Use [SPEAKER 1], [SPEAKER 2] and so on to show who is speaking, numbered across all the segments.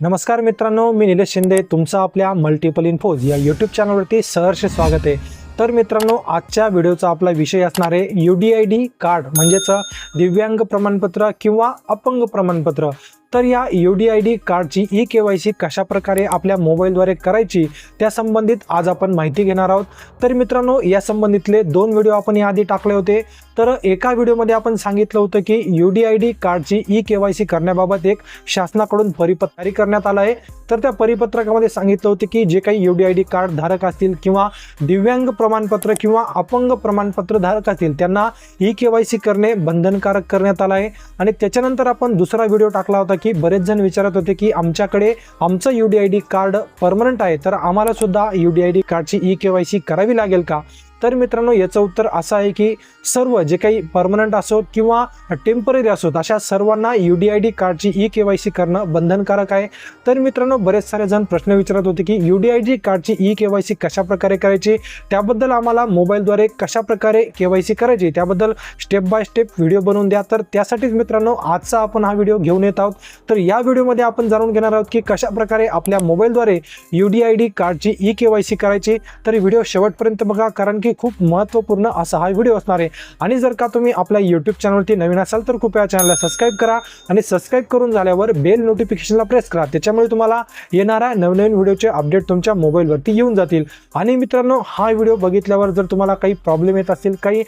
[SPEAKER 1] नमस्कार मित्रांनो, मी निलेश शिंदे तुमचं आपल्या मल्टिपल इन्फोज या यूट्यूब चॅनलवरती सहर्ष स्वागत आहे। तर मित्रांनो, आजच्या व्हिडिओचा आपला विषय असणार आहे UDID कार्ड म्हणजेच दिव्यांग प्रमाणपत्र किंवा अपंग प्रमाणपत्र। तर या UDID कार्डची KYC कशा प्रकारे आपल्या मोबाईलद्वारे करायची त्या संबंधित आज आपण माहिती घेणार आहोत। तर मित्रांनो, या संबंधितले 2 व्हिडिओ आपण याआधी टाकले होते। तर एका व्हिडिओमध्ये आपण सांगितलं होतं की UDID कार्डची KYC करण्याबाबत एक शासनाकडून परिपत्र जारी करण्यात आलं आहे। तर त्या परिपत्रकामध्ये सांगितलं होतं की जे काही UDID कार्ड धारक असतील किंवा दिव्यांग प्रमाणपत्र किंवा अपंग प्रमाणपत्र धारक असतील त्यांना KYC करणे बंधनकारक करण्यात आलं आहे। आणि त्याच्यानंतर आपण दुसरा व्हिडिओ टाकला होता की बरेच जण विचारत होते की आमच्याकडे आमचं UDID कार्ड परमनंट आहे, तर आम्हाला सुद्धा UDID कार्डची KYC करावी लागेल का? तर मित्रांनो, याचं उत्तर असं आहे की सर्व जे काही परमनंट असोत किंवा टेम्पररी असोत अशा सर्वांना UDID कार्डची KYC करणं बंधनकारक आहे। तर मित्रांनो, बरेच सारे जण प्रश्न विचारत होते की UDID कार्डची KYC कशा प्रकारे करायची, त्याबद्दल आम्हाला मोबाईलद्वारे कशा प्रकारे KYC करायची त्याबद्दल स्टेप बाय स्टेप व्हिडिओ बनवून द्या। तर त्यासाठीच मित्रांनो आजचा आपण हा व्हिडिओ घेऊन येत आहोत। तर या व्हिडिओमध्ये आपण जाणून घेणार आहोत की कशा प्रकारे आपल्या मोबाईलद्वारे UDID कार्डची KYC करायची। तर व्हिडिओ शेवटपर्यंत बघा, कारण की खूप महत्त्वपूर्ण असा हा व्हिडिओ असणार आहे। आणि जर का तुम्ही आपल्या YouTube चॅनलवरती नवीन असाल तर कृपया चॅनलला सबस्क्राइब करा आणि सबस्क्राइब करून झाल्यावर बेल नोटिफिकेशनला प्रेस करा, त्याच्यामुळे तुम्हाला येणाऱ्या नवनवीन व्हिडिओचे अपडेट तुमच्या मोबाईलवरती येऊन जातील। आणि मित्रांनो, हा व्हिडिओ बघितल्यावर जर तुम्हाला काही प्रॉब्लेम येत असतील, काही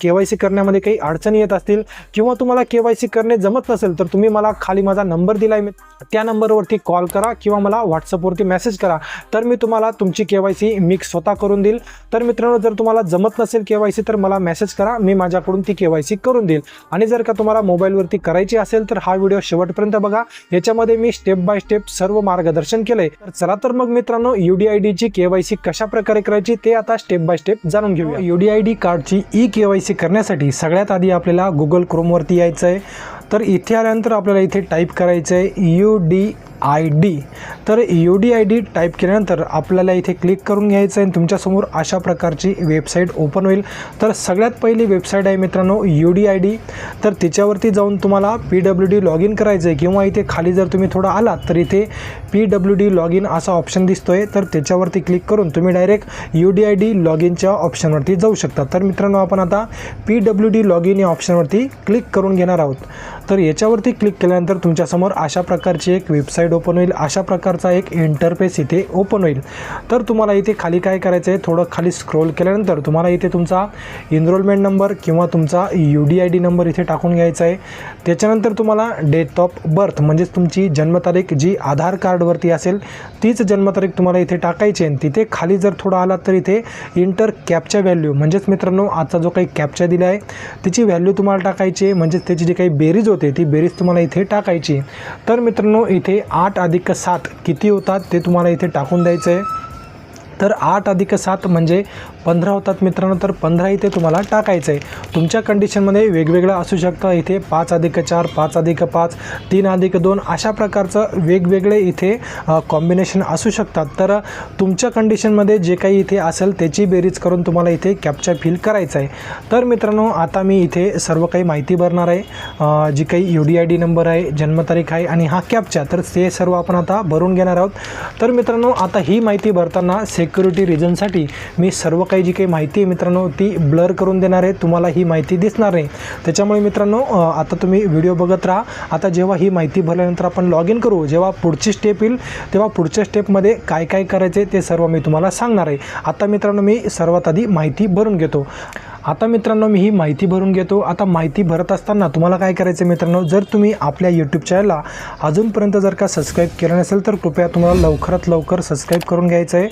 [SPEAKER 1] KYC करण्यामध्ये काही अडचणी येत असतील किंवा तुम्हाला KYC करणे जमत नसेल तर तुम्ही मला खाली माझा नंबर दिलाय, त्या नंबरवरती कॉल करा किंवा मला WhatsAppवरती मेसेज करा, तर मी तुम्हाला तुमची KYC मी स्वतः करून देईल। तर मित्रांनो, जर तुम्हाला जमत नसेल KYC तर मला मेसेज करा, मी माझ्याकडून ती KYC करून देईल। आणि जर का तुम्हाला मोबाईलवरती करायची असेल तर हा व्हिडिओ शेवटपर्यंत बघा, याच्यामध्ये मी स्टेप बाय स्टेप सर्व मार्गदर्शन केलंय। तर चला तर मग मित्रांनो, UDID ची KYC कशा प्रकारे करायची ते आता स्टेप बाय स्टेप जाणून घेऊया। UDID कार्डची KYC करण्यासाठी सगळ्यात आधी आपल्याला Google Chrome वरती यायचं आहे। तर इथे आल्यानंतर आपल्याला इथे टाईप करायचं आहे UDID। तर UDID टाईप केल्यानंतर आपल्याला इथे क्लिक करून घ्यायचं आहे आणि तुमच्यासमोर अशा प्रकारची वेबसाईट ओपन होईल। तर सगळ्यात पहिली वेबसाईट आहे मित्रांनो UDID। तर त्याच्यावरती जाऊन तुम्हाला PWD लॉग इन करायचं आहे किंवा इथे खाली जर तुम्ही थोडं आलात तर इथे PWD लॉग इन असा ऑप्शन दिसतोय, तर त्याच्यावरती क्लिक करून तुम्ही डायरेक्ट UDID लॉग इनच्या ऑप्शनवरती जाऊ शकता। तर मित्रांनो, आपण आता PWD लॉग इन या ऑप्शनवरती क्लिक करून घेणार आहोत। तर याच्यावरती क्लिक केल्यानंतर तुमच्यासमोर अशा प्रकारची एक वेबसाईट ओपन होईल, अशा प्रकारचा एक इंटरफेस इथे ओपन होईल। तर तुम्हाला इथे खाली काय करायचं आहे, थोडं खाली स्क्रोल केल्यानंतर तुम्हाला इथे तुमचा एनरोलमेंट नंबर किंवा तुमचा UDID नंबर इथे टाकून घ्यायचा आहे। त्याच्यानंतर तुम्हाला डेट ऑफ बर्थ म्हणजेच तुमची जन्मतारीख जी आधार कार्डवरती असेल तीच जन्मतारीख तुम्हाला इथे टाकायची आहे। तिथे खाली जर थोडं आलात तर इथे इंटर कॅप्चा व्हॅल्यू म्हणजेच मित्रांनो आजचा जो काही कॅप्चा दिला आहे त्याची व्हॅल्यू तुम्हाला टाकायची आहे, म्हणजेच त्याची जी काही बेरीज होते ती बेरीज तुम्हाला इथे टाकायची। तर मित्रांनो, इथे 8 + 7 किती होतात ते तुम्हाला इथे टाकून द्यायचं आहे। तर 8 + 7 म्हणजे 15 होतात मित्रांनो। तर 15 इथे तुम्हाला टाकायचं आहे। तुमच्या कंडिशनमध्ये वेगवेगळं असू शकतं, इथे 5 + 4, 5 + 5, 3 + 2 अशा प्रकारचं वेगवेगळे इथे कॉम्बिनेशन असू शकतात। तर तुमच्या कंडिशनमध्ये जे काही इथे असेल त्याची बेरीज करून तुम्हाला इथे कॅप्चा फिल करायचा आहे। तर मित्रांनो, आता मी इथे सर्व काही माहिती भरणार आहे, जी काही UDID नंबर आहे, जन्मतारीख आहे आणि हा कॅप्चा, तर ते सर्व आपण आता भरून घेणार आहोत। तर मित्रांनो, आता ही माहिती भरताना सिक्युरिटी रिझनसाठी मी सर्व काही जी काही माहिती आहे मित्रांनो ती ब्लर करून देणार आहे, तुम्हाला ही माहिती दिसणार नाही। त्याच्यामुळे मित्रांनो, आता तुम्ही व्हिडिओ बघत राहा। आता जेव्हा ही माहिती भरल्यानंतर आपण लॉग इन करू, जेव्हा पुढची स्टेप येईल तेव्हा पुढच्या स्टेपमध्ये काय काय करायचे ते सर्व मी तुम्हाला सांगणार आहे। आता मित्रांनो, मी सर्वात आधी माहिती भरून घेतो। आता मित्रांनो, मी ही माहिती भरून घेतो। आता माहिती भरत असताना तुम्हाला काय करायचं मित्रांनो, जर तुम्ही आपल्या यूट्यूब चॅनलला अजूनपर्यंत जर का सबस्क्राईब केलं नसेल तर कृपया तुम्हाला लवकरात लवकर सबस्क्राईब करून घ्यायचं आहे।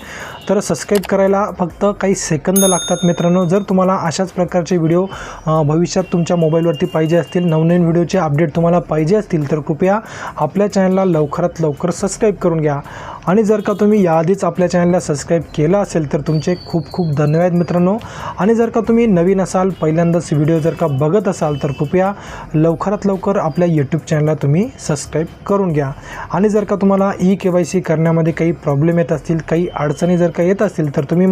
[SPEAKER 1] तर सबस्क्राईब करायला फक्त काही सेकंद लागतात मित्रांनो। जर तुम्हाला अशाच प्रकारचे व्हिडिओ भविष्यात तुमच्या मोबाईलवरती पाहिजे असतील, नवनवीन व्हिडिओचे अपडेट तुम्हाला पाहिजे असतील तर कृपया आपल्या चॅनलला लवकरात लवकर सबस्क्राईब करून घ्या। आणि जर का तुम्ही याआधीच आपल्या चॅनलला सबस्क्राईब केलं असेल तर तुमचे खूप खूप धन्यवाद मित्रांनो। आणि जर का तुम्ही नवीन असाल, पहिल्यांदाच व्हिडिओ जर का बघत असाल तर कृपया लवकरात लवकर आपल्या यूट्यूब चॅनलला तुम्ही सबस्क्राईब करून घ्या। आणि जर का तुम्हाला KYC करण्यामध्ये काही प्रॉब्लेम येत असतील, काही अडचणी जर का येत असतील तर तुम्ही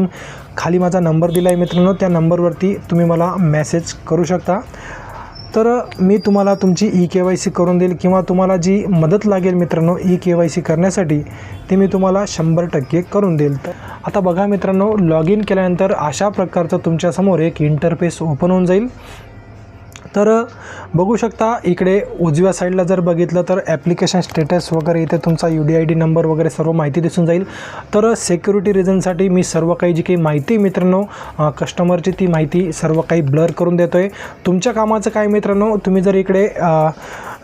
[SPEAKER 1] खाली माझा नंबर दिला आहे मित्रांनो, त्या नंबरवरती तुम्ही मला मेसेज करू शकता। तर मी तुम्हाला तुमची KYC करून देईल किंवा तुम्हाला जी मदत लागेल मित्रांनो KYC करण्यासाठी ते मी तुम्हाला 100% करून देईल. तर आता बघा मित्रांनो, लॉग इन केल्यानंतर अशा प्रकारचं तुमच्यासमोर एक इंटरफेस ओपन होऊन जाईल. तर बघू शकता इकडे उजव्या साईडला जर बघितलं तर ॲप्लिकेशन स्टेटस वगैरे इथे तुमचा UDID नंबर वगैरे सर्व माहिती दिसून जाईल. तर सिक्युरिटी रिझनसाठी मी सर्व काही जी काही माहिती मित्रांनो कस्टमरची ती माहिती सर्व काही ब्लर करून देतो आहे. तुमच्या कामाचं काय मित्रांनो, तुम्ही जर इकडे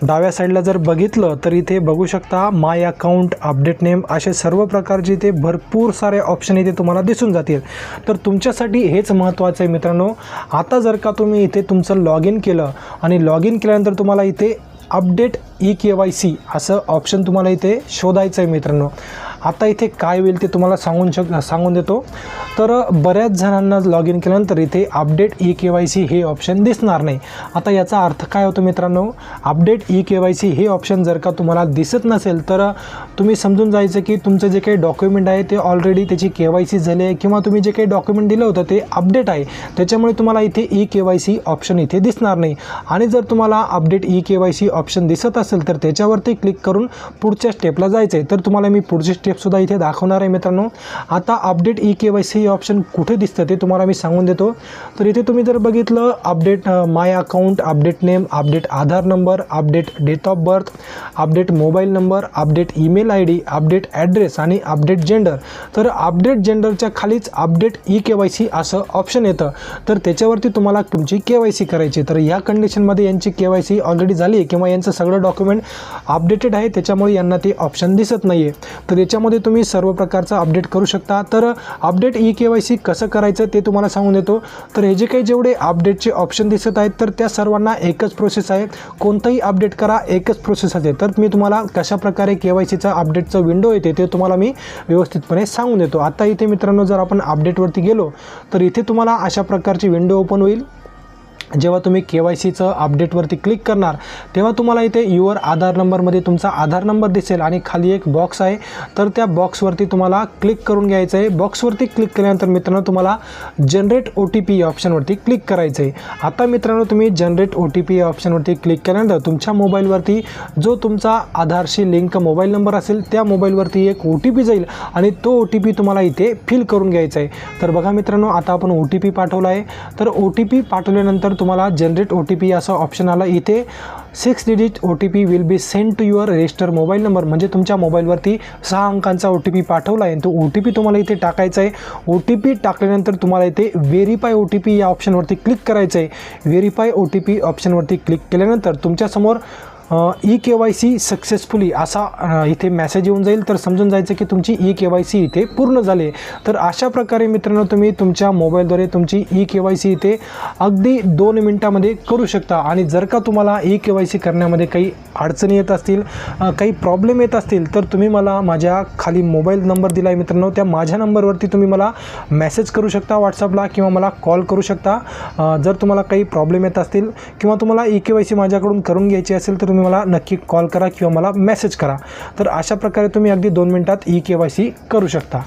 [SPEAKER 1] डाव्या साईडला जर बघितलं तर इथे बघू शकता माय अकाउंट, अपडेट नेम असे सर्व प्रकारचे इथे भरपूर सारे ऑप्शन इथे तुम्हाला दिसून जातील. तर तुमच्यासाठी हेच महत्त्वाचं आहे मित्रांनो. आता जर का तुम्ही इथे तुमचं लॉग इन केलं आणि लॉग इन केल्यानंतर तुम्हाला इथे अपडेट KYC असं ऑप्शन तुम्हाला इथे शोधायचं आहे मित्रांनो. आता इथे काय होईल ते तुम्हाला सांगून देतो. तर बऱ्याच जणांना लॉग इन केल्यानंतर इथे अपडेट KYC हे ऑप्शन दिसणार नाही. आता याचा अर्थ काय होतो मित्रांनो, अपडेट KYC हे ऑप्शन जर का तुम्हाला दिसत नसेल तर तुम्ही समजून जायचं की तुमचं जे काही डॉक्युमेंट आहे ते ऑलरेडी त्याची KYC झाली आहे किंवा तुम्ही जे काही डॉक्युमेंट दिलं होतं ते अपडेट आहे, त्याच्यामुळे तुम्हाला इथे KYC ऑप्शन इथे दिसणार नाही. आणि जर तुम्हाला अपडेट KYC ऑप्शन दिसत असेल तर त्याच्यावरती क्लिक करून पुढच्या स्टेपला जायचं आहे. तर तुम्हाला मी पुढची स्टेपसुद्धा इथे दाखवणार आहे मित्रांनो. आता अपडेट KYC हे ऑप्शन कुठे दिसतं ते तुम्हाला मी सांगून देतो. तर इथे तुम्ही जर बघितलं update my account, update name, update Aadhaar number, update date of birth, update mobile number, update email ID, update address आणि अपडेट जेंडर. तर अपडेट जेंडरच्या खालीच अपडेट KYC असं ऑप्शन येतं. तर त्याच्यावरती तुम्हाला तुमची KYC करायची. तर या कंडिशनमध्ये यांची KYC ऑलरेडी झाली आहे किंवा यांचं सगळं डॉक्युमेंट अपडेटेड आहे, त्याच्यामुळे यांना ते ऑप्शन दिसत नाही आहे. तर याच्यामध्ये तुम्ही सर्व प्रकारचं अपडेट करू शकता. तर अपडेट KYC कसं करायचं ते तुम्हाला सांगून देतो. तर हे जे काही जेवढे अपडेटचे ऑप्शन दिसत आहेत तर त्या सर्वांना एकच प्रोसेस आहे. कोणतंही अपडेट करा, एकच प्रोसेस आहे. तर मी तुम्हाला कशा प्रकारे KYCचा अपडेटचं विंडो येते ते तुम्हाला मी व्यवस्थितपणे सांगून देतो. आता इथे मित्रांनो जर आपण अपडेटवरती गेलो तर इथे तुम्हाला अशा प्रकारची विंडो ओपन होईल. जेव्हा तुम्ही KYCचं अपडेटवरती क्लिक करणार तेव्हा तुम्हाला इथे युअर आधार नंबरमध्ये तुमचा आधार नंबर दिसेल आणि खाली एक बॉक्स आहे. तर त्या बॉक्सवरती तुम्हाला क्लिक करून घ्यायचं आहे. बॉक्सवरती क्लिक केल्यानंतर मित्रांनो तुम्हाला जनरेट OTP या ऑप्शनवरती क्लिक करायचं आहे. आता मित्रांनो तुम्ही जनरेट OTP या ऑप्शनवरती क्लिक केल्यानंतर तुमच्या मोबाईलवरती जो तुमचा आधारशी लिंक मोबाईल नंबर असेल त्या मोबाईलवरती एक OTP जाईल आणि तो OTP तुम्हाला इथे फिल करून घ्यायचा आहे. तर बघा मित्रांनो, आता आपण OTP पाठवला आहे. तर OTP पाठवल्यानंतर तुम्हाला जनरेट OTP असं ऑप्शन आलं. इथे 6 digit OTP will be send to your register mobile number, म्हणजे तुमच्या मोबाईलवरती 6 अंकांचा OTP पाठवला आहे. तो OTP तुम्हाला इथे टाकायचा आहे. OTP टाकल्यानंतर तुम्हाला इथे व्हेरीफाय OTP या ऑप्शनवरती क्लिक करायचं आहे. व्हेरीफाय OTP ऑप्शनवरती क्लिक केल्यानंतर तुमच्यासमोर KYC सक्सेसफुली असा इथे मेसेज येऊन जाईल. तर समजून जायचं की तुमची KYC इथे पूर्ण झाली. तर अशा प्रकारे मित्रांनो तुम्ही तुमच्या मोबाईलद्वारे तुमची KYC इथे अगदी 2 मिनिटामध्ये करू शकता. आणि जर का तुम्हाला KYC करण्यामध्ये काही अडचणी येत असतील, काही प्रॉब्लेम येत असतील तर तुम्ही मला माझ्या खाली मोबाईल नंबर दिला आहे मित्रांनो, त्या माझ्या नंबरवरती तुम्ही मला मेसेज करू शकता व्हॉट्सअपला किंवा मला कॉल करू शकता. जर तुम्हाला काही प्रॉब्लेम येत असतील किंवा तुम्हाला KYC माझ्याकडून करून घ्यायची असेल तर तुम्ही मला नक्की कॉल करा किंवा मला मेसेज करा. तर अशा प्रकारे तुम्ही अगदी 2 मिनिटात KYC करू शकता.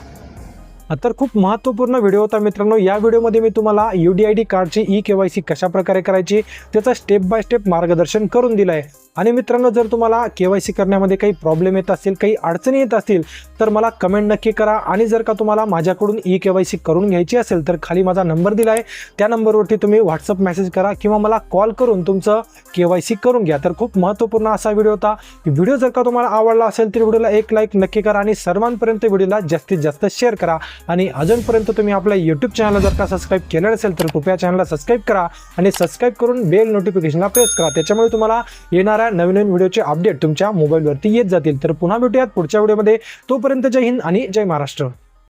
[SPEAKER 1] तर खूप महत्त्वपूर्ण व्हिडिओ होता मित्रांनो. या व्हिडिओमध्ये मी तुम्हाला UDID कार्डची KYC कशा प्रकारे करायची त्याचा स्टेप बाय स्टेप मार्गदर्शन करून दिलं आहे. आणि मित्रांनो जर तुम्हाला KYC करण्यामध्ये काही प्रॉब्लेम येत असतील, काही अडचणी येत असतील तर मला कमेंट नक्की करा. आणि जर का तुम्हाला माझ्याकडून KYC करून घ्यायची असेल तर खाली माझा नंबर दिला आहे, त्या नंबरवरती तुम्ही व्हॉट्सअप मेसेज करा किंवा मला कॉल करून तुमचं KYC करून घ्या. तर खूप महत्त्वपूर्ण असा व्हिडिओ होता. व्हिडिओ जर का तुम्हाला आवडला असेल तर व्हिडिओला एक लाईक नक्की करा आणि सर्वांपर्यंत व्हिडिओला जास्तीत जास्त शेअर करा. आणि अजूनपर्यंत तुम्ही आपल्या यूट्यूब चॅनलला जर का सबस्क्राईब केलं नसेल तर कृपया चॅनलला सबस्क्राईब करा आणि सबस्क्राईब करून बेल नोटिफिकेशनला प्रेस करा. त्याच्यामुळे तुम्हाला येणाऱ्या नवीन व्हिडिओचे अपडेट तुमच्या मोबाईलवरती येत जातील. तर पुन्हा भेटूयात पुढच्या व्हिडिओमध्ये. तोपर्यंत जय हिंद आणि जय महाराष्ट्र.